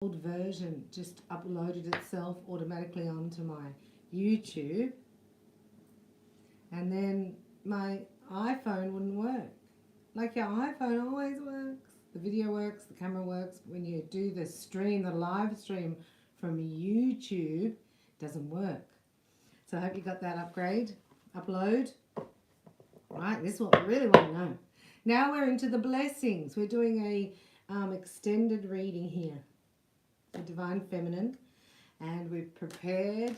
old version just uploaded itself automatically onto my YouTube, and then my iPhone wouldn't work. Like your iPhone always works. The video works, the camera works, but when you do the stream, the live stream from YouTube, it doesn't work. So I hope you got that upload. Right, this is what we really want to know. Now we're into the blessings. We're doing a extended reading here, the Divine Feminine, and we've prepared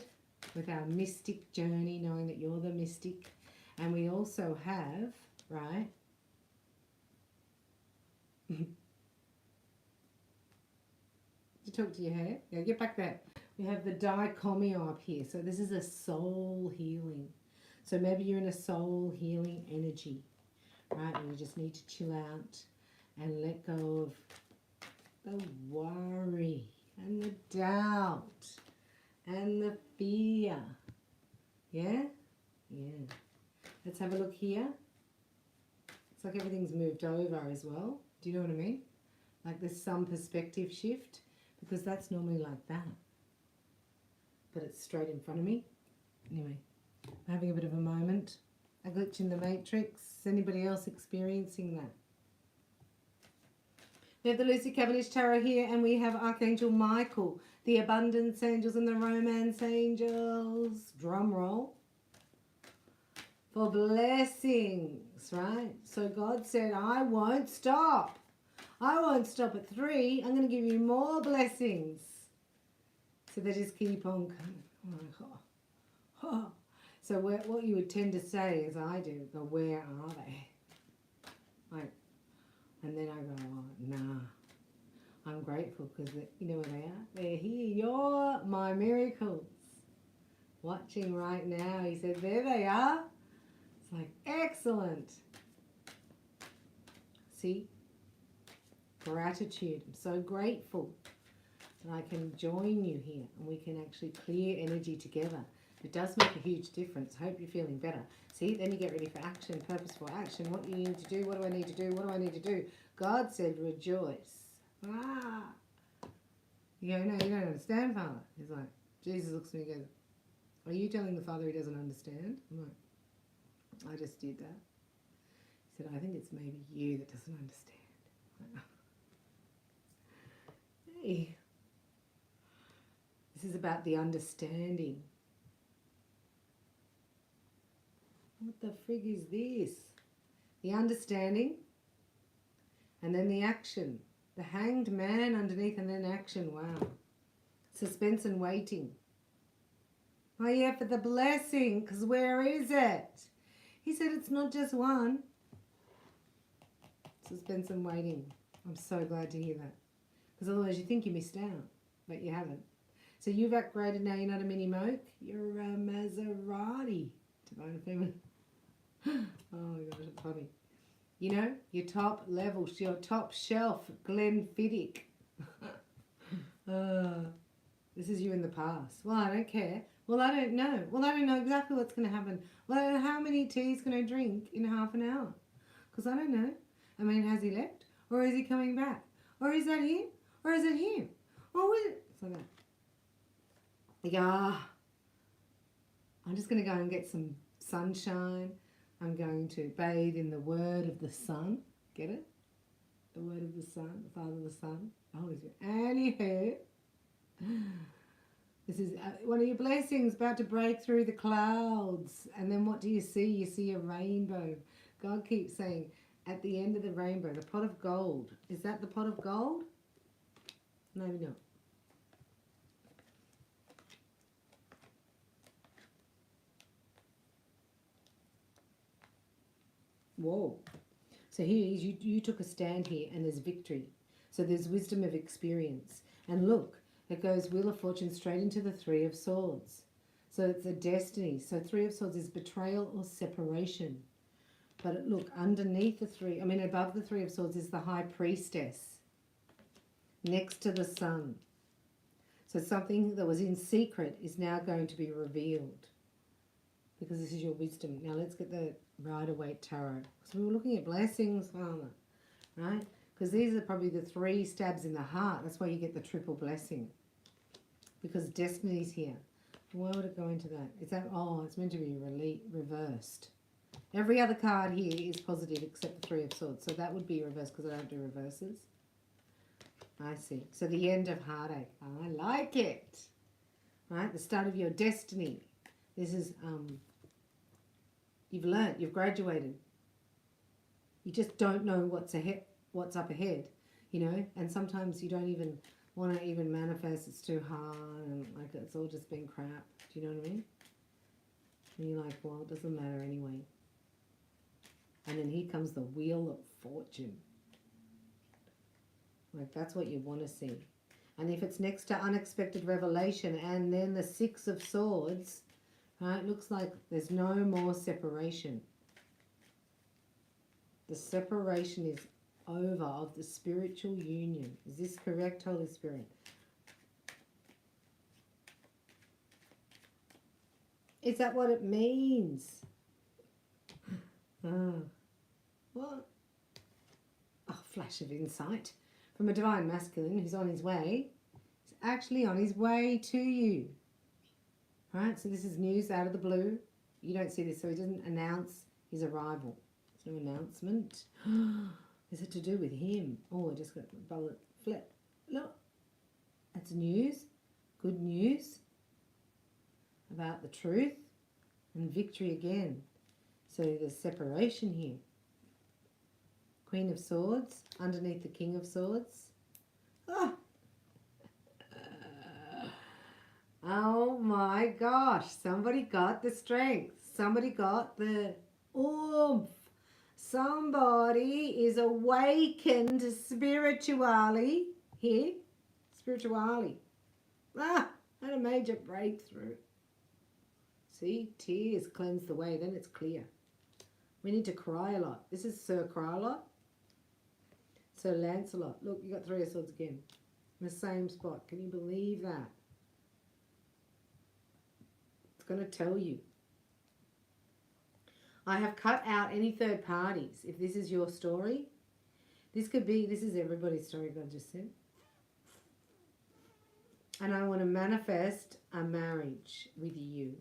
with our mystic journey, knowing that you're the mystic, and we also have, right, you talk to your hair? Yeah, get back there. We have the dichomio up here, so this is a soul healing. So maybe you're in a soul healing energy, right, and you just need to chill out and let go of the worry and the doubt and the fear. Yeah? Yeah. Let's have a look here. It's like everything's moved over as well. Do you know what I mean? Like there's some perspective shift, because that's normally like that. But it's straight in front of me. Anyway, I'm having a bit of a moment. A glitch in the matrix. Is anybody else experiencing that? We have the Lucy Cavendish Tarot here, and we have Archangel Michael, the Abundance Angels and the Romance Angels. Drum roll. For blessings, right? So God said, I won't stop. I won't stop at 3. I'm going to give you more blessings. So they just keep on coming. Oh. So what you would tend to say, as I do, go, where are they? Like, and then I go, oh, nah. I'm grateful because you know where they are? They're here. You're my miracles. Watching right now. He said, there they are. It's like, excellent. See? Gratitude. I'm so grateful that I can join you here and we can actually clear energy together. It does make a huge difference. Hope you're feeling better. See, then you get ready for action, purposeful action. What you need to do, what do I need to do, what do I need to do? God said rejoice. Ah. You go, no, you don't understand, Father. He's like, Jesus looks at me and goes, are you telling the Father he doesn't understand? I'm like, I just did that. He said, I think it's maybe you that doesn't understand. Hey. This is about the understanding. What the frig is this? The understanding, and then the action. The hanged man underneath, and then action. Wow. Suspense and waiting. Oh yeah, for the blessing, because where is it? He said it's not just one. Suspense and waiting. I'm so glad to hear that. Because otherwise you think you missed out, but you haven't. So you've upgraded now, you're not a mini moke, you're a Maserati. Divine Feminine. Oh my gosh, it's funny. You know, your top level, your top shelf, Glenfiddich. This is you in the past. Well, I don't care. Well, I don't know. Well, I don't know exactly what's going to happen. Well, I don't know how many teas can I drink in half an hour? Because I don't know. I mean, has he left? Or is he coming back? Or is that him? Or is it him? Or was it? So that. You go, I'm just going to go and get some sunshine. I'm going to bathe in the word of the sun. Get it? The word of the sun, the Father of the Son, the Holy Spirit. Anywho, this is one of your blessings about to break through the clouds. And then what do you see? You see a rainbow. God keeps saying, at the end of the rainbow, the pot of gold. Is that the pot of gold? Maybe not. Whoa. So here is you took a stand here, and there's victory. So there's wisdom of experience. And look, it goes Wheel of Fortune straight into the 3 of Swords. So it's a destiny. So 3 of Swords is betrayal or separation. But look, underneath the 3, I mean above the 3 of Swords is the High Priestess. Next to the Sun. So something that was in secret is now going to be revealed. Because this is your wisdom. Now let's get the Rider-Waite Tarot. So we were looking at blessings, Father. Right? Because these are probably the 3 stabs in the heart. That's why you get the triple blessing. Because destiny's here. Why would it go into that? Is that, oh, it's meant to be reversed. Every other card here is positive except the 3 of Swords. So that would be reversed because I don't do reverses. I see. So the end of heartache. I like it. Right? The start of your destiny. This is, you've learnt, you've graduated. You just don't know what's ahead, what's up ahead, you know? And sometimes you don't even want to even manifest. It's too hard and like it's all just been crap. Do you know what I mean? And you're like, well, it doesn't matter anyway. And then here comes the Wheel of Fortune. Like that's what you want to see. And if it's next to unexpected revelation and then the 6 of Swords, right, it looks like there's no more separation. The separation is over of the spiritual union. Is this correct, Holy Spirit? Is that what it means? What? Oh, flash of insight from a divine masculine who's on his way. He's actually on his way to you. Right? So this is news out of the blue. You don't see this, so he doesn't announce his arrival. There's no announcement. Is it to do with him? Oh, I just got a bullet flip. Look. That's news. Good news about the truth and victory again. So there's separation here. Queen of Swords underneath the King of Swords. Oh, oh my gosh. Somebody got the strength. Somebody got the oomph. Somebody is awakened spiritually here. Spiritually. Ah, had a major breakthrough. See, tears cleanse the way, then it's clear. We need to cry a lot. This is Sir Cry-a-Lot. Sir Lancelot. Look, you got 3 of Swords again. In the same spot. Can you believe that? It's going to tell you. I have cut out any third parties. If this is your story, this could be, this is everybody's story, God just said. And I want to manifest a marriage with you.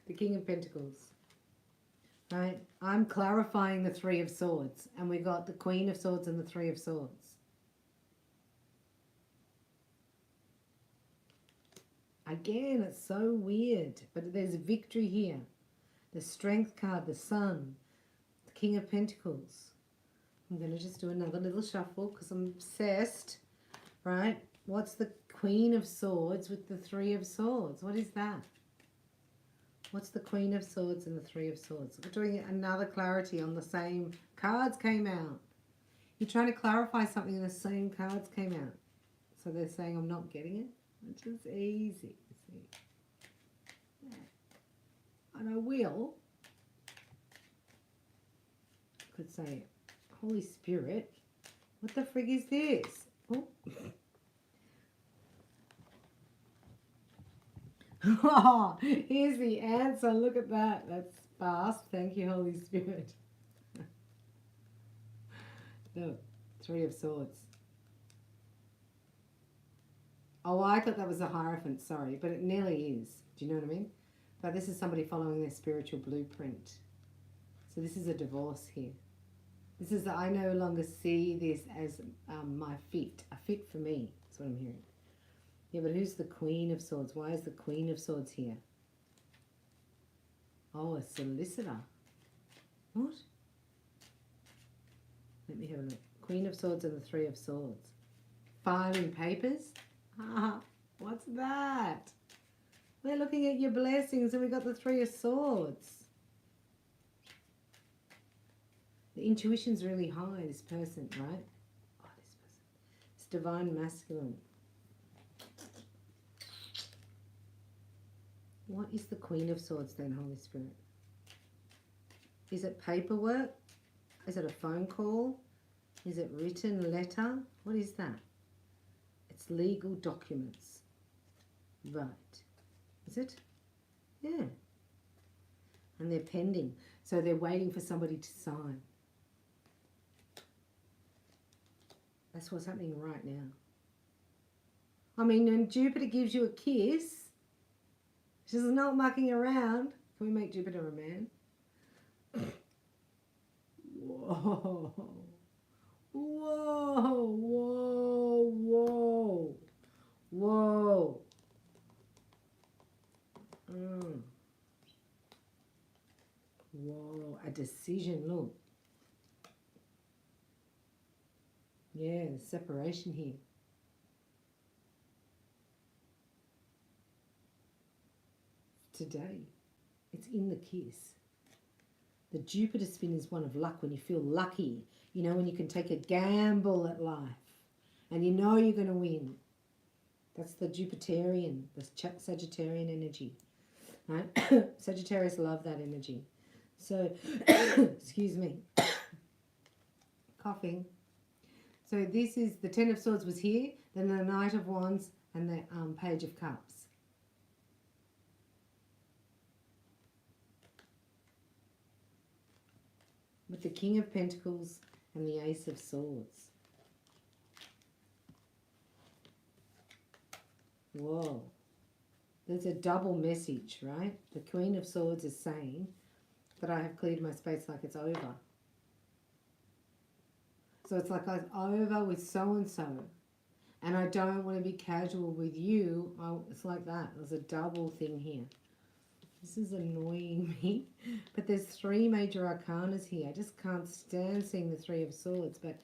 The King of Pentacles. Right? I'm clarifying the 3 of Swords. And we got the Queen of Swords and the 3 of Swords. Again, it's so weird. But there's victory here. The Strength card, the Sun, the King of Pentacles. I'm going to just do another little shuffle because I'm obsessed. Right? What's the Queen of Swords with the 3 of Swords? What is that? What's the Queen of Swords and the 3 of Swords? We're doing another clarity on the same cards came out. You're trying to clarify something and the same cards came out. So they're saying I'm not getting it. Which is easy. See? Yeah. And I will. Could say, Holy Spirit, what the frig is this? Oh. Oh, here's the answer. Look at that. That's fast. Thank you, Holy Spirit. Look, 3 of Swords. Oh, I thought that was a Hierophant, sorry, but it nearly is. Do you know what I mean? But this is somebody following their spiritual blueprint. So this is a divorce here. This is, I no longer see this as my fit, a fit for me. That's what I'm hearing. Yeah, but who's the Queen of Swords? Why is the Queen of Swords here? Oh, a solicitor. What? Let me have a look. Queen of Swords and the 3 of Swords. Filing papers? Ah, what's that? We're looking at your blessings and we got the 3 of Swords. The intuition's really high, this person, right? Oh, this person. It's divine masculine. What is the Queen of Swords then, Holy Spirit? Is it paperwork? Is it a phone call? Is it written letter? What is that? It's legal documents. Right. Is it? Yeah. And they're pending. So they're waiting for somebody to sign. That's what's happening right now. I mean, when Jupiter gives you a kiss, she's not mucking around. Can we make Jupiter a man? Whoa. Whoa, whoa, whoa, whoa. Whoa, a decision, look. Yeah, there's separation here. Today, it's in the kiss. The Jupiter spin is one of luck, when you feel lucky. You know, when you can take a gamble at life and you know you're going to win. That's the Jupiterian, the Sagittarian energy. Right? Sagittarius love that energy. So, excuse me, coughing. So this is the Ten of Swords was here, then the Knight of Wands and the Page of Cups. With the King of Pentacles and the Ace of Swords. Whoa. There's a double message, right? The Queen of Swords is saying that I have cleared my space, like it's over. So it's like I'm over with so-and-so. And I don't want to be casual with you. It's like that. There's a double thing here. This is annoying me. But there's 3 major arcanas here. I just can't stand seeing the 3 of Swords. But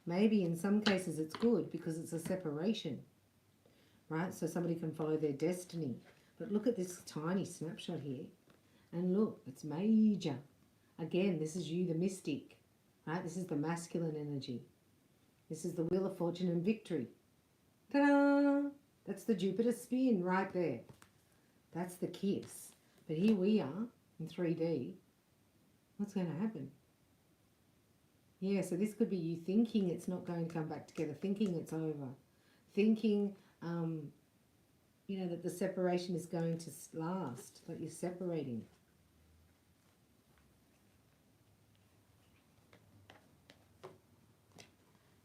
maybe in some cases it's good because it's a separation. Right? So somebody can follow their destiny. But look at this tiny snapshot here. And look, it's major. Again, this is you, the mystic. Right? This is the masculine energy. This is the Wheel of Fortune and Victory. Ta-da! That's the Jupiter spin right there. That's the kiss. But here we are in 3D. What's going to happen? Yeah, so this could be you thinking it's not going to come back together, thinking it's over, thinking, you know, that the separation is going to last, that you're separating.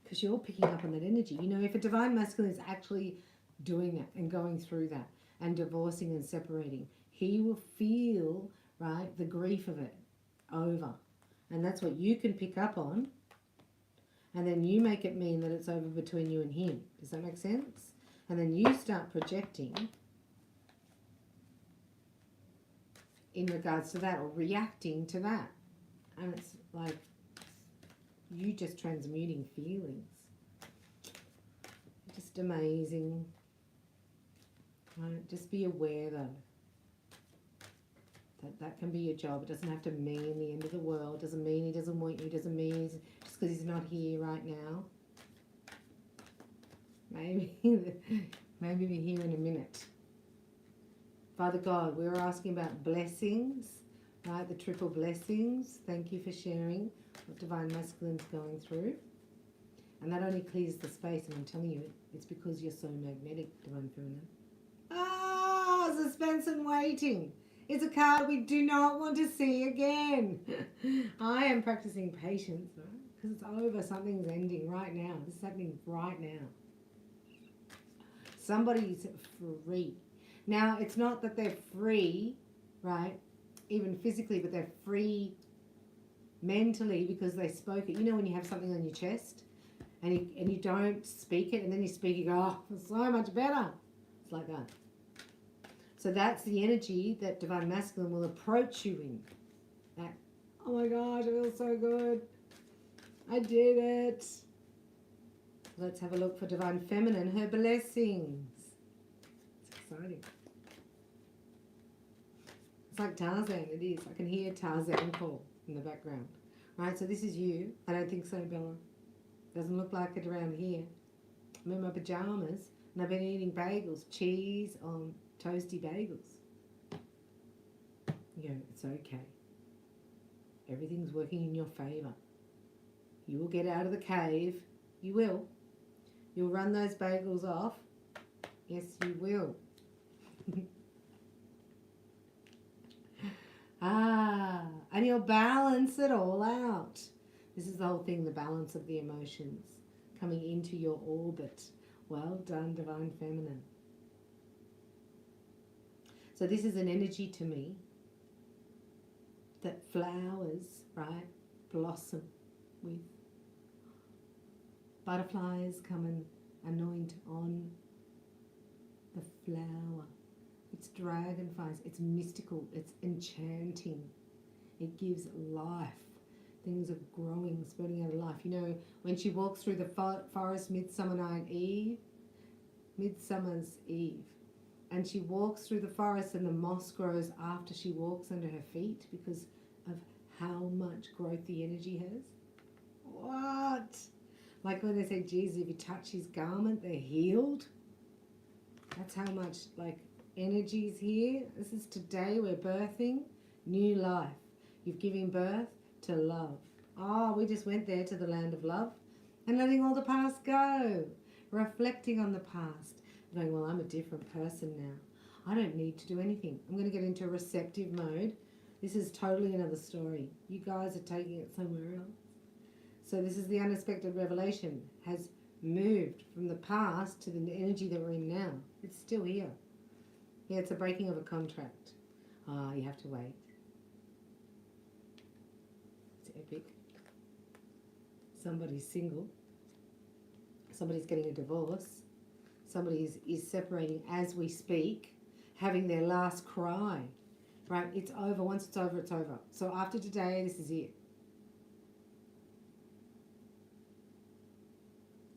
Because you're picking up on that energy. You know, if a divine masculine is actually doing that and going through that and divorcing and separating, he will feel, right, the grief of it over. And that's what you can pick up on. And then you make it mean that it's over between you and him. Does that make sense? And then you start projecting in regards to that, or reacting to that. And it's like you just transmuting feelings. Just amazing. Right? Just be aware though. That can be your job. It doesn't have to mean the end of the world. Doesn't mean he doesn't want you. Doesn't mean just because he's not here right now. Maybe we're here in a minute. Father God, we were asking about blessings, right? The triple blessings. Thank you for sharing what Divine Masculine's going through. And that only clears the space, and I'm telling you, it's because you're so magnetic, Divine Feminine. Ah, suspense and waiting. It's a card we do not want to see again. I am practicing patience, right? Because it's over. Something's ending right now. This is happening right now. Somebody's free. Now, it's not that they're free, right, even physically, but they're free mentally because they spoke it. You know when you have something on your chest and you don't speak it, and then you speak, you go, oh, it's so much better. It's like that. So that's the energy that Divine Masculine will approach you in. That, oh my gosh, it feels so good. I did it. Let's have a look for Divine Feminine, her blessings. It's exciting. It's like Tarzan, it is. I can hear Tarzan call in the background. Right, so this is you. I don't think so, Bella. Doesn't look like it around here. I'm in my pajamas and I've been eating bagels, cheese on toasty bagels. You go, it's okay. Everything's working in your favour. You will get out of the cave. You will. You'll run those bagels off. Yes, you will. And you'll balance it all out. This is the whole thing, the balance of the emotions. coming into your orbit. Well done, Divine Feminine. So this is an energy to me that flowers, right, blossom with. Butterflies come and anoint on the flower. It's dragonflies, it's mystical, it's enchanting. It gives life. Things are growing, spurting out of life. You know, when she walks through the forest Midsummer's Eve, and she walks through the forest and the moss grows after she walks under her feet because of how much growth the energy has. What? Like when they say, Jesus, if you touch his garment, they're healed. That's how much, like, energy's here. This is today, we're birthing new life. You've given birth to love. Oh, we just went there to the land of love and letting all the past go. Reflecting on the past. Going, well, I'm a different person now. I don't need to do anything. I'm going to get into a receptive mode. This is totally another story. You guys are taking it somewhere else. So this is the unexpected revelation. Has moved from the past to the energy that we're in now. It's still here. Yeah, it's a breaking of a contract. Ah, you have to wait. It's epic. Somebody's single. Somebody's getting a divorce. Somebody is separating as we speak, having their last cry. Right? It's over. Once it's over, it's over. So after today, this is it.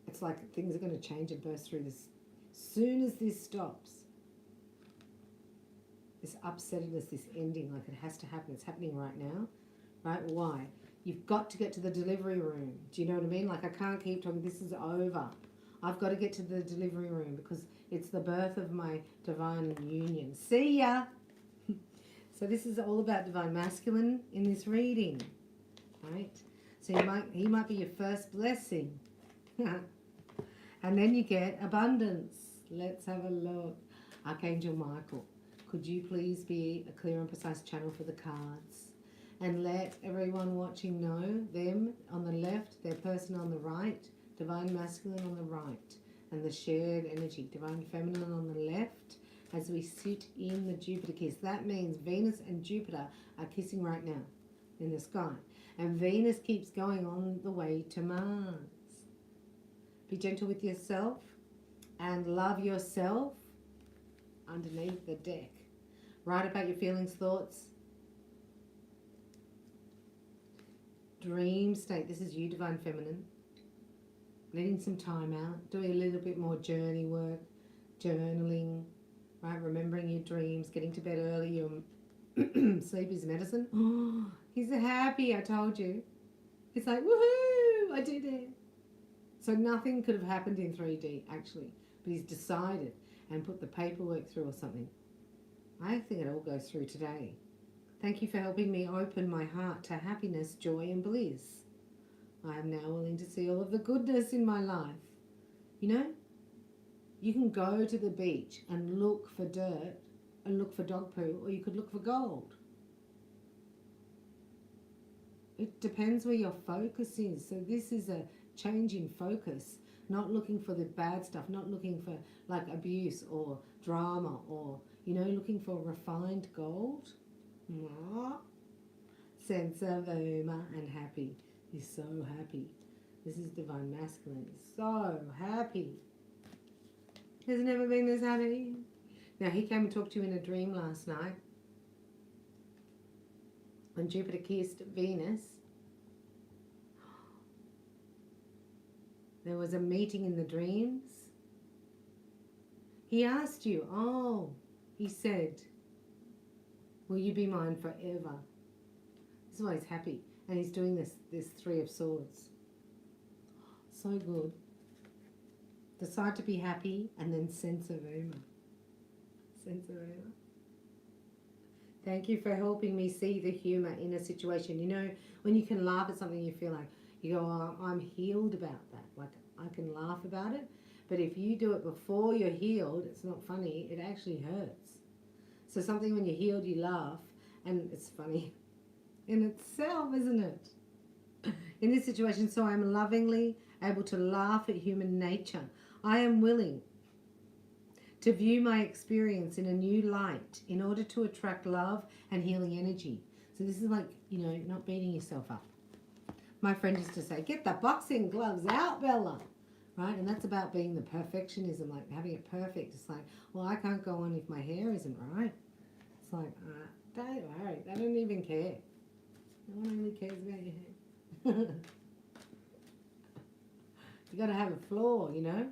It's like things are going to change and burst through this. Soon as this stops, this upsettingness, this ending, like it has to happen. It's happening right now. Right? Why? You've got to get to the delivery room. Do you know what I mean? Like I can't keep talking, this is over. I've got to get to the delivery room because it's the birth of my divine union. See ya! So this is all about divine masculine in this reading. Right? So he might be your first blessing. And then you get abundance. Let's have a look. Archangel Michael, could you please be a clear and precise channel for the cards? And let everyone watching know them on the left, their person on the right, divine masculine on the right, and the shared energy, divine feminine on the left, as we sit in the Jupiter kiss. That means Venus and Jupiter are kissing right now in the sky. And Venus keeps going on the way to Mars. Be gentle with yourself and love yourself underneath the deck. Write about your feelings, thoughts, dream state. This is you, divine feminine. Letting some time out, doing a little bit more journey work, journaling, right? Remembering your dreams, getting to bed early. Your sleep is medicine. Oh, he's happy, I told you. It's like, woohoo, I did it. So nothing could have happened in 3D, actually. But he's decided and put the paperwork through or something. I think it all goes through today. Thank you for helping me open my heart to happiness, joy, and bliss. I am now willing to see all of the goodness in my life. You know, you can go to the beach and look for dirt and look for dog poo, or you could look for gold. It depends where your focus is. So this is a change in focus, not looking for the bad stuff, not looking for like abuse or drama or, you know, looking for refined gold. Aww. Sense of humor and happy. He's so happy. This is divine masculine. He's so happy. He's never been this happy. Now he came and talked to you in a dream last night when Jupiter kissed Venus. There was a meeting in the dreams. He asked you, oh, he said, will you be mine forever? This is why he's happy. And he's doing this Three of Swords. So good. Decide to be happy and then sense of humor. Sense of humor. Thank you for helping me see the humor in a situation. You know, when you can laugh at something, you feel like, you go, oh, I'm healed about that. Like, I can laugh about it. But if you do it before you're healed, it's not funny. It actually hurts. So something when you're healed, you laugh. And it's funny in itself, isn't it? In this situation, so I'm lovingly able to laugh at human nature. I am willing to view my experience in a new light in order to attract love and healing energy. So this is like, you know, not beating yourself up. My friend used to say, get the boxing gloves out, Bella. Right? And that's about being the perfectionism, like having it perfect. It's like, well, I can't go on if my hair isn't right. It's like, don't worry. They don't even care. No one really cares about your hair. You got to have a flaw, you know,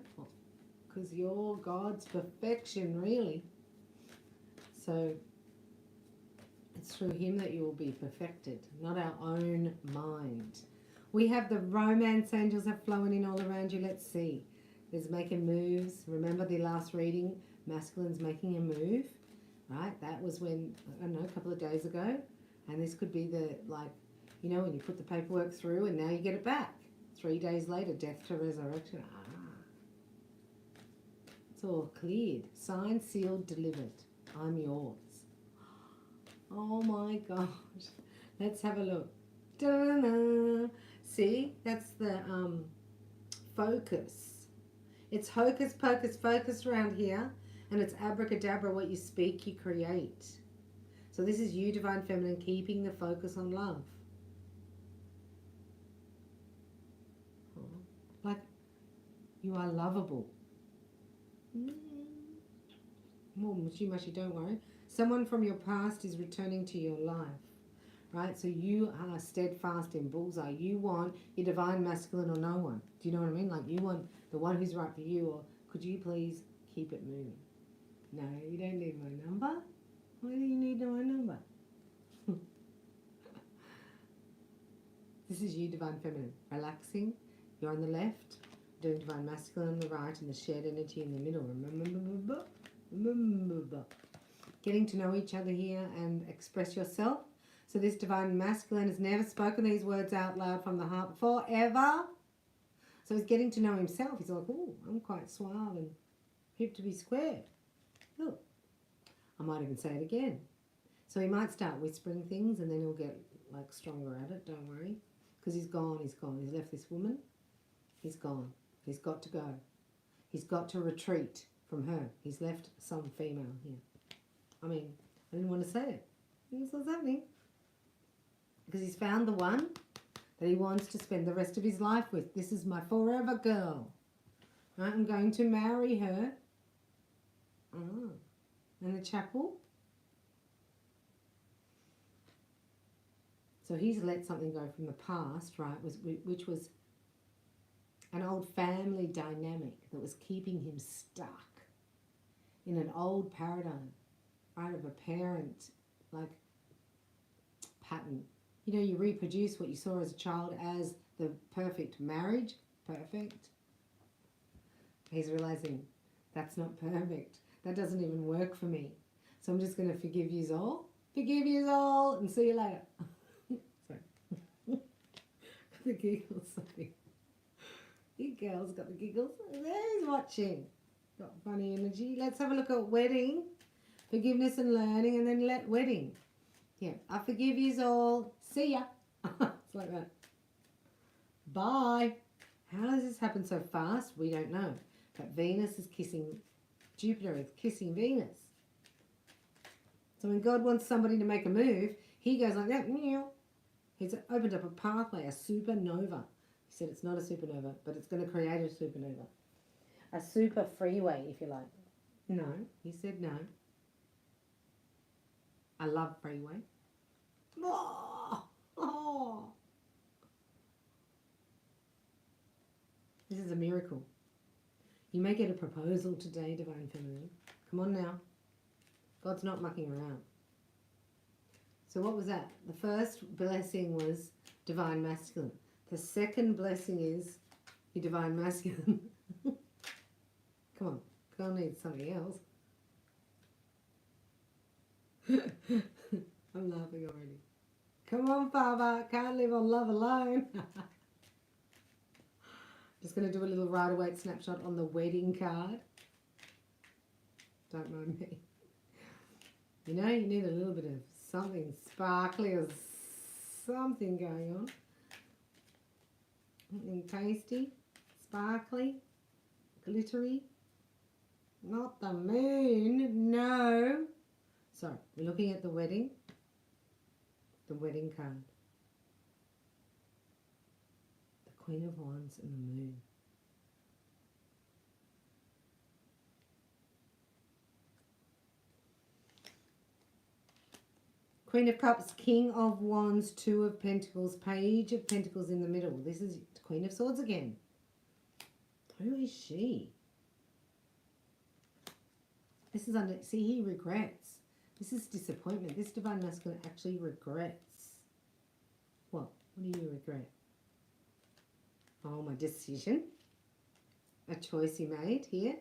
because you're God's perfection, really. So it's through Him that you will be perfected, not our own mind. We have the romance angels are flowing in all around you. Let's see. There's making moves. Remember the last reading? Masculine's making a move, right? That was when, I don't know, a couple of days ago. And this could be the, like, you know, when you put the paperwork through and now you get it back. 3 days later, death to resurrection. It's all cleared. Signed, sealed, delivered. I'm yours. Oh my gosh. Let's have a look. Da-da-da. See, that's the focus. It's hocus pocus focus around here, and it's abracadabra. What you speak, you create. So this is you, Divine Feminine, keeping the focus on love. Like, you are lovable. More mushy, don't worry. Someone from your past is returning to your life. Right, so you are steadfast in bullseye. You want your divine masculine or no one. Do you know what I mean? Like, you want the one who's right for you, or could you please keep it moving? No, you don't need my number. Why do you need my number? This is you, Divine Feminine. Relaxing. You're on the left, doing Divine Masculine on the right, and the shared energy in the middle. Remember. Getting to know each other here and express yourself. So this Divine Masculine has never spoken these words out loud from the heart before, ever. So he's getting to know himself. He's like, oh, I'm quite suave and hip to be squared. Look, I might even say it again. So he might start whispering things and then he'll get like stronger at it, don't worry. Because he's gone. He's left this woman. He's gone. He's got to go. He's got to retreat from her. He's left some female here. I mean, I didn't want to say it. That's what's happening. Because he's found the one that he wants to spend the rest of his life with. This is my forever girl. Right? I'm going to marry her. In the chapel. So he's let something go from the past, right, which was an old family dynamic that was keeping him stuck in an old paradigm, right, of a parent, like, pattern. You know, you reproduce what you saw as a child as the perfect marriage. Perfect. He's realizing that's not perfect. That doesn't even work for me. So I'm just going to forgive yous all. Forgive yous all and see you later. Sorry. The giggles, sorry. You girls got the giggles. There's watching. Got funny energy. Let's have a look at wedding. Forgiveness and learning, and then wedding. Yeah, I forgive yous all. See ya. It's like that. Bye. How does this happen so fast? We don't know. But Venus is kissing, Jupiter is kissing Venus. So when God wants somebody to make a move, he goes like that. He's opened up a pathway, a supernova. He said it's not a supernova, but it's going to create a supernova. A super freeway, if you like. No, he said no. I love freeway. Oh. This is a miracle. You may get a proposal today, Divine Feminine. Come on now. God's not mucking around. So what was that? The first blessing was Divine Masculine. The second blessing is your Divine Masculine. Come on. Girl needs something else. I'm laughing already. Come on, Father. Can't live on love alone. Just going to do a little Rider-Waite snapshot on the wedding card. Don't mind me. You know, you need a little bit of something sparkly or something going on. Something tasty. sparkly, glittery. Not the moon, no. So, we're looking at the wedding card. The Queen of Wands and the moon. Queen of Cups, King of Wands, Two of Pentacles, Page of Pentacles in the middle. This is Queen of Swords again. Who is she? This is under, see, he regrets. This is disappointment. This divine masculine actually regrets. What? What do you regret? Oh, my decision. A choice he made here.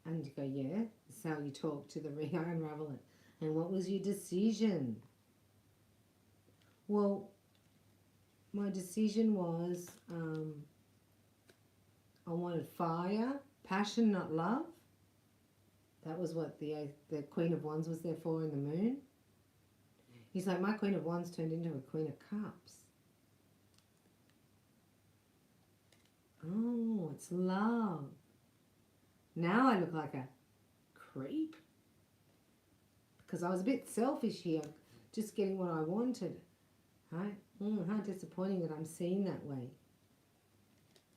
And you go, yeah, this is how you talk to the unravel it. And what was your decision? Well, my decision was I wanted fire, passion, not love. That was what the Queen of Wands was there for in the moon. He's like, my Queen of Wands turned into a Queen of Cups. Oh, it's love. Now I look like a creep. Because I was a bit selfish here, just getting what I wanted. Right? How disappointing that I'm seen that way.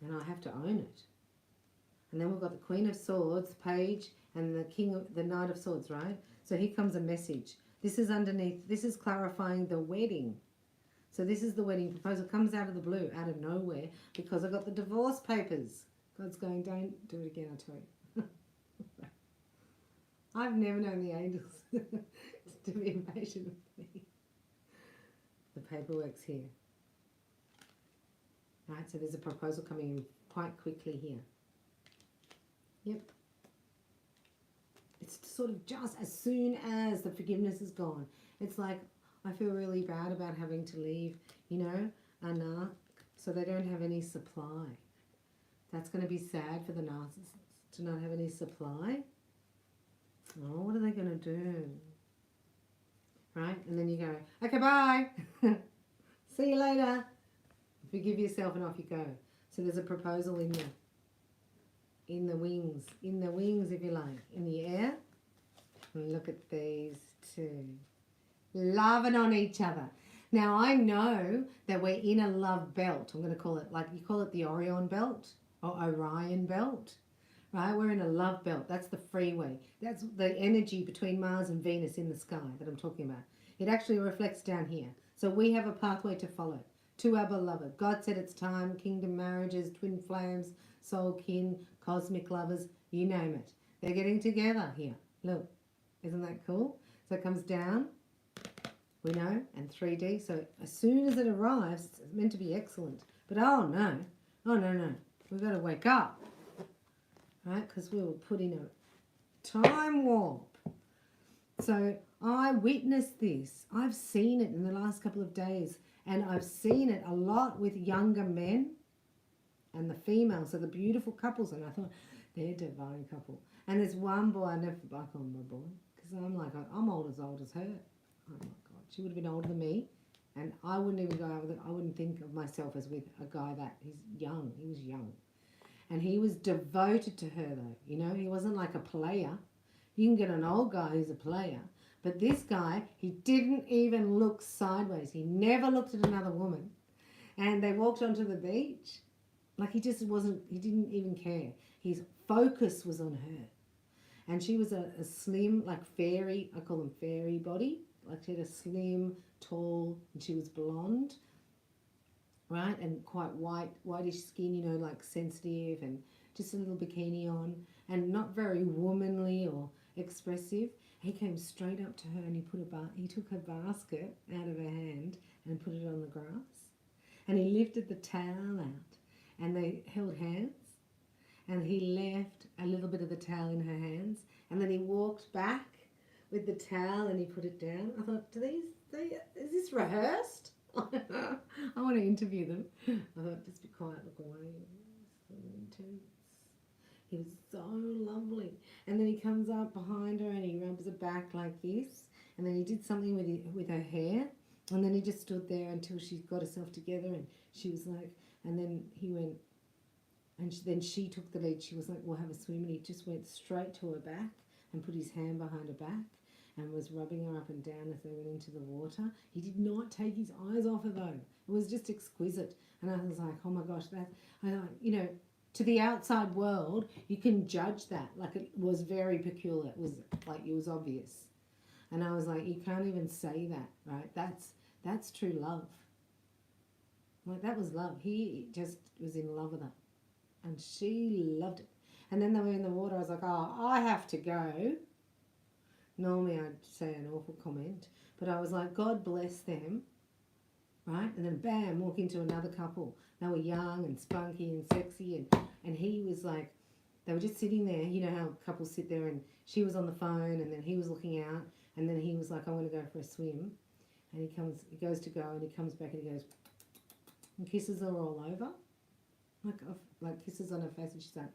And I have to own it. And then we've got the Queen of Swords, Page, and the Knight of Swords, right? So here comes a message. This is underneath, this is clarifying the wedding. So this is the wedding proposal. Comes out of the blue, out of nowhere, because I got the divorce papers. God's going, don't do it again, I tell you. I've never known the angels to be impatient with me. The paperwork's here. Right, so there's a proposal coming in quite quickly here. Yep. It's sort of just as soon as the forgiveness is gone. It's like, I feel really bad about having to leave, you know, an so they don't have any supply. That's going to be sad for the narcissist to not have any supply. Oh, what are they going to do? Right? And then you go, okay, bye. See you later. Forgive yourself and off you go. So there's a proposal in there. In the wings, if you like, in the air. And look at these two, loving on each other. Now I know that we're in a love belt. I'm going to call it, like you call it the Orion belt or Orion belt, right? We're in a love belt. That's the freeway. That's the energy between Mars and Venus in the sky that I'm talking about. It actually reflects down here. So we have a pathway to follow to our beloved. God said it's time, kingdom marriages, twin flames, soul kin, cosmic lovers, you name it. They're getting together here. Look, isn't that cool? So it comes down, we know, and 3D. So as soon as it arrives, it's meant to be excellent. But oh no, we've got to wake up, right? Because we were put in a time warp. So I witnessed this. I've seen it in the last couple of days, and I've seen it a lot with younger men and the females, so the beautiful couples, and I thought, they're a divine couple. And there's one boy, I call him my boy, because I'm like, I'm old as her. Oh my God, she would have been older than me, and I wouldn't even go out with it. I wouldn't think of myself as with a guy that, he's young, he was young. And he was devoted to her though, you know, he wasn't like a player. You can get an old guy who's a player, but this guy, he didn't even look sideways. He never looked at another woman. And they walked onto the beach. Like he just wasn't, he didn't even care. His focus was on her. And she was a slim, like fairy, I call them fairy body. Like she had a slim, tall, and she was blonde, right? And quite whitish skin, you know, like sensitive, and just a little bikini on, and not very womanly or expressive. He came straight up to her and he took her basket out of her hand and put it on the grass. And he lifted the towel out. And they held hands, and he left a little bit of the towel in her hands, and then he walked back with the towel and he put it down. I thought, is this rehearsed? I want to interview them. I thought, just be quiet, look away. So intense. He was so lovely. And then he comes up behind her and he rubs her back like this, and then he did something with her hair, and then he just stood there until she got herself together, and she was like, and then he went, And then she took the lead. She was like, we'll have a swim. And he just went straight to her back and put his hand behind her back and was rubbing her up and down as they went into the water. He did not take his eyes off her though. It was just exquisite. And I was like, oh my gosh, you know, to the outside world, you can judge that. Like, it was very peculiar. It was like, it was obvious. And I was like, you can't even say that, right? That's true love. Like, that was love. He just was in love with her. And she loved it. And then they were in the water. I was like, oh, I have to go. Normally I'd say an awful comment. But I was like, God bless them. Right? And then bam, walk into another couple. They were young and spunky and sexy. And he was like, they were just sitting there. You know how couples sit there, and she was on the phone and then he was looking out. And then he was like, I want to go for a swim. And he goes to go and he comes back and he goes and kisses her all over. Like kisses on her face, and she's like,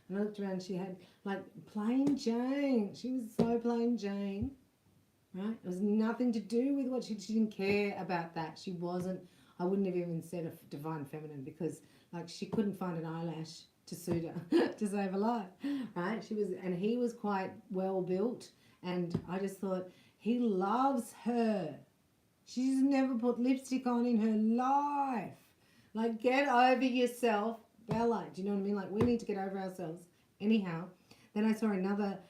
and I looked around and she had like plain Jane. She was so plain Jane, right? It was nothing to do with what she didn't care about that. She wasn't, I wouldn't have even said a divine feminine, because like she couldn't find an eyelash to suit her to save her life, right? She was, and he was quite well built, and I just thought, he loves her. She's never put lipstick on in her life. Like, get over yourself, Bella. Do you know what I mean? Like, we need to get over ourselves. Anyhow, then I saw another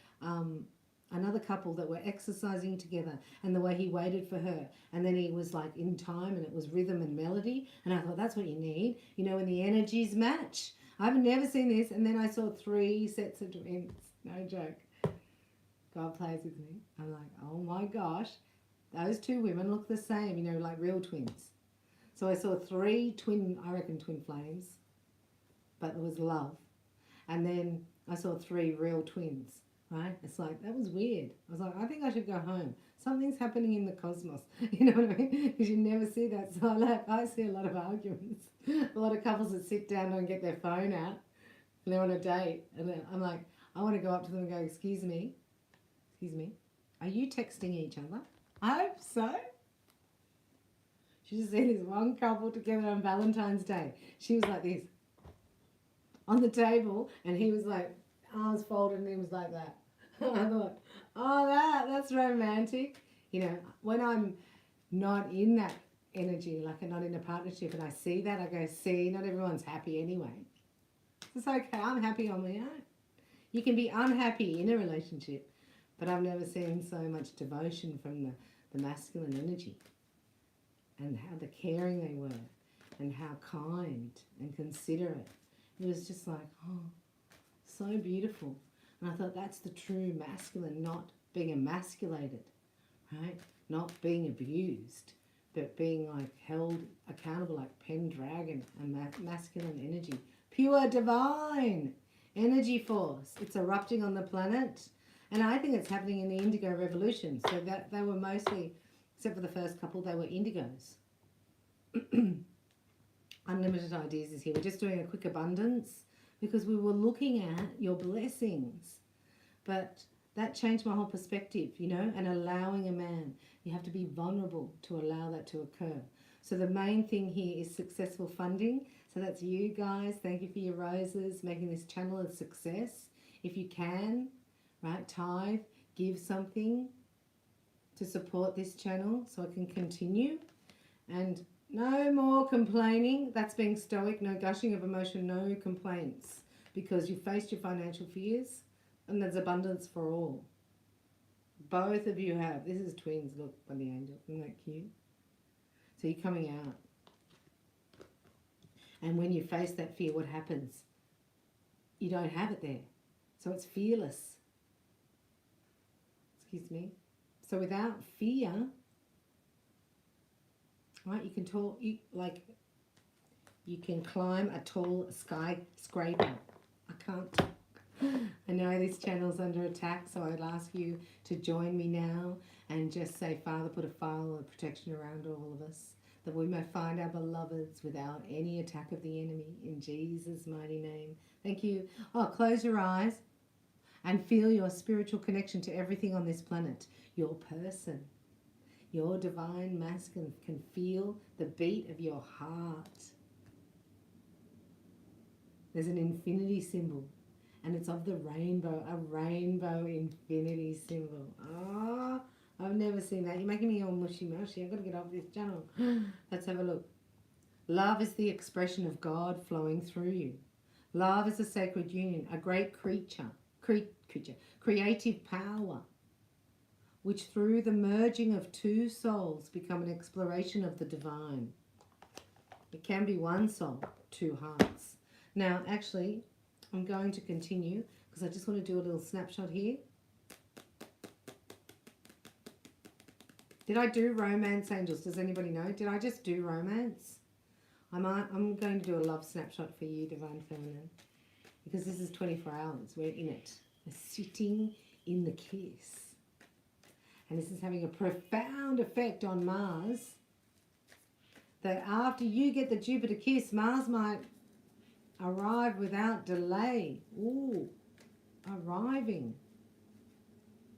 couple that were exercising together, and the way he waited for her, and then he was like in time, and it was rhythm and melody, and I thought, that's what you need, you know, when the energies match. I've never seen this. And then I saw 3 sets of twins. No joke. God plays with me. I'm like, oh my gosh, those 2 women look the same, you know, like real twins. So I saw 3 twin flames, but there was love. And then I saw 3 real twins, right? It's like, that was weird. I was like, I think I should go home. Something's happening in the cosmos. You know what I mean? Because you never see that. So I see a lot of arguments. A lot of couples that sit down and get their phone out, and they're on a date. And then I'm like, I want to go up to them and go, excuse me, are you texting each other? I hope so. She just seen this one couple together on Valentine's Day. She was like this on the table, and he was like arms folded, and he was like that. I thought, oh, that's romantic. You know, when I'm not in that energy, like I'm not in a partnership, and I see that, I go, see, not everyone's happy anyway. It's okay, I'm happy on my own. You can be unhappy in a relationship, but I've never seen so much devotion from the masculine energy, and how the caring they were, and how kind and considerate. It was just like, oh, so beautiful. And I thought, that's the true masculine, not being emasculated, right? Not being abused, but being like held accountable, like Pendragon, a masculine energy. Pure divine energy force. It's erupting on the planet. And I think it's happening in the Indigo Revolution. So that they were mostly, except for the first couple, they were indigos. Unlimited Ideas is here. We're just doing a quick abundance because we were looking at your blessings. But that changed my whole perspective, you know, and allowing a man. You have to be vulnerable to allow that to occur. So the main thing here is successful funding. So that's you guys. Thank you for your roses, making this channel a success. If you can, right, tithe, give something to support this channel so I can continue. And no more complaining. That's being stoic. No gushing of emotion. No complaints. Because you faced your financial fears, and there's abundance for all. Both of you have. This is twins. Look, by the angel. Isn't that cute? So you're coming out. And when you face that fear, what happens? You don't have it there. So it's fearless. Excuse me. So without fear, right, you can talk, you can climb a tall skyscraper. I can't talk. I know this channel's under attack, so I'd ask you to join me now and just say, Father, put a firewall of protection around all of us, that we may find our beloveds without any attack of the enemy, in Jesus' mighty name. Thank you. Oh, close your eyes and feel your spiritual connection to everything on this planet. Your person, your divine masculine can feel the beat of your heart. There's an infinity symbol, and it's of the rainbow, a rainbow infinity symbol. Oh, I've never seen that. You're making me all mushy-mushy. I've got to get off this channel. Let's have a look. Love is the expression of God flowing through you. Love is a sacred union, a great creative power, which through the merging of two souls become an exploration of the divine. It can be one soul, two hearts. Now, actually, I'm going to continue because I just want to do a little snapshot here. Did I do romance, angels? Does anybody know? Did I just do romance? I'm going to do a love snapshot for you, Divine Feminine, because this is 24 hours. We're in it. We're sitting in the kiss. And this is having a profound effect on Mars, that after you get the Jupiter kiss, Mars might arrive without delay. Ooh, arriving.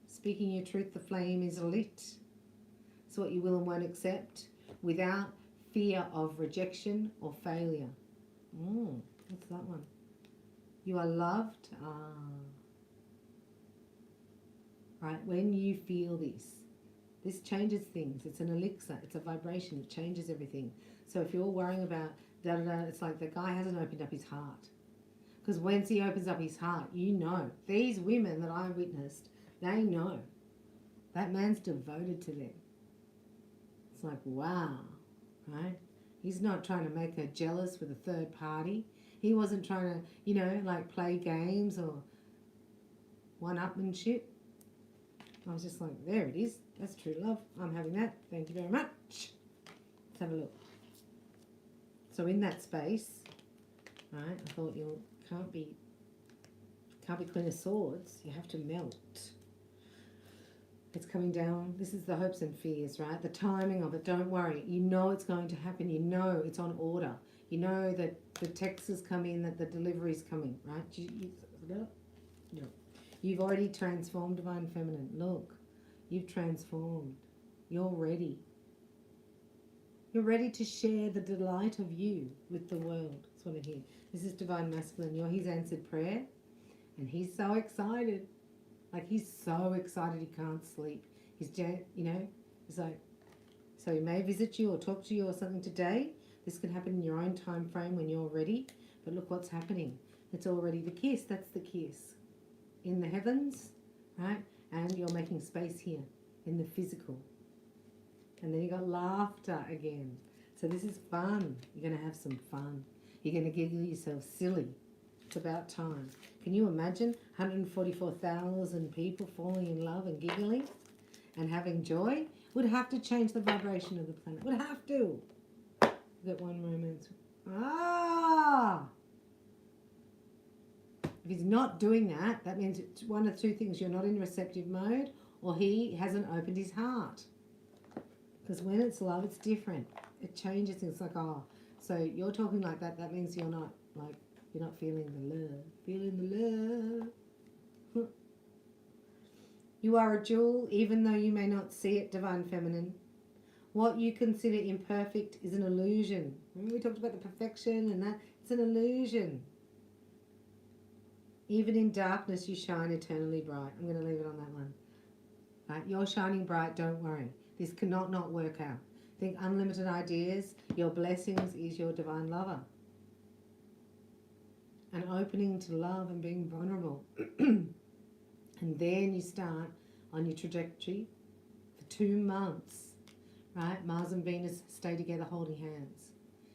Speaking your truth, the flame is lit. It's what you will and won't accept without fear of rejection or failure. What's that one? You are loved. Right, when you feel this changes things. It's an elixir. It's a vibration. It changes everything. So if you're worrying about da-da-da, it's like the guy hasn't opened up his heart. Because once he opens up his heart, you know. These women that I witnessed, they know. That man's devoted to them. It's like, wow, right? He's not trying to make her jealous with a third party. He wasn't trying to, you know, like play games or one-upmanship. I was just like, there it is. That's true love. I'm having that. Thank you very much. Let's have a look. So in that space, right, I thought you can't be Queen of Swords. You have to melt. It's coming down. This is the hopes and fears, right? The timing of it. Don't worry. You know it's going to happen. You know it's on order. You know that the texts has come in, that the delivery's coming, right? You've already transformed, Divine Feminine. Look, you've transformed. You're ready. You're ready to share the delight of you with the world. That's what I hear. This is Divine Masculine. You're his answered prayer. And he's so excited. Like, he's so excited he can't sleep. He's, you know, he's like, so he may visit you or talk to you or something today. This can happen in your own time frame when you're ready. But look what's happening. It's already the kiss. That's the kiss. In the heavens, right? And you're making space here in the physical. And then you got laughter again. So this is fun. You're going to have some fun. You're going to giggle yourself silly. It's about time. Can you imagine 144,000 people falling in love and giggling and having joy? Would have to change the vibration of the planet. Would have to. Get one romance. If he's not doing that, that means it's one of two things. You're not in receptive mode, or he hasn't opened his heart. Because when it's love, it's different. It changes things. It's like, oh, so you're talking like that. That means you're not like, you're not feeling the love. Feeling the love. You are a jewel, even though you may not see it, Divine Feminine. What you consider imperfect is an illusion. Remember we talked about the perfection and that? It's an illusion. Even in darkness, you shine eternally bright. I'm going to leave it on that one. Right? You're shining bright, don't worry. This cannot not work out. Think unlimited ideas. Your blessings is your divine lover. An opening to love and being vulnerable. And then you start on your trajectory for 2 months. Right? Mars and Venus stay together holding hands.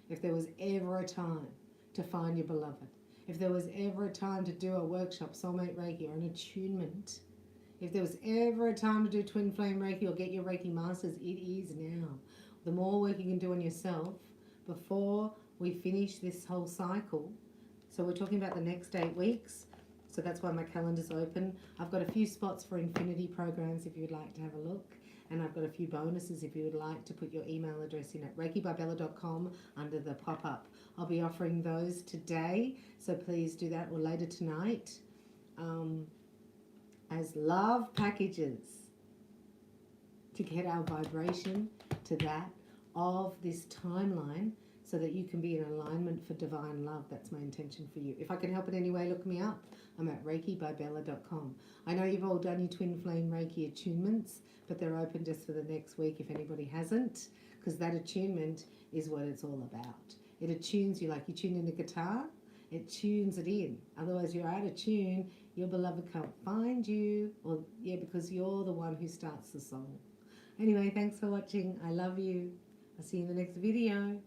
If there was ever a time to find your beloved, if there was ever a time to do a workshop, Soulmate Reiki, or an attunement, if there was ever a time to do Twin Flame Reiki or get your Reiki Masters, it is now. The more work you can do on yourself before we finish this whole cycle. So we're talking about the next 8 weeks. So that's why my calendar's open. I've got a few spots for infinity programs if you'd like to have a look. And I've got a few bonuses if you would like to put your email address in at reikibybella.com under the pop-up. I'll be offering those today, so please do that, or later tonight, as love packages to get our vibration to that of this timeline, so that you can be in alignment for divine love. That's my intention for you. If I can help in any way, look me up. I'm at reikibybella.com. I know you've all done your twin flame Reiki attunements, but they're open just for the next week if anybody hasn't, because that attunement is what it's all about. It attunes you like you tune in a guitar. It tunes it in. Otherwise, you're out of tune. Your beloved can't find you. Or yeah, because you're the one who starts the song. Anyway, thanks for watching. I love you. I'll see you in the next video.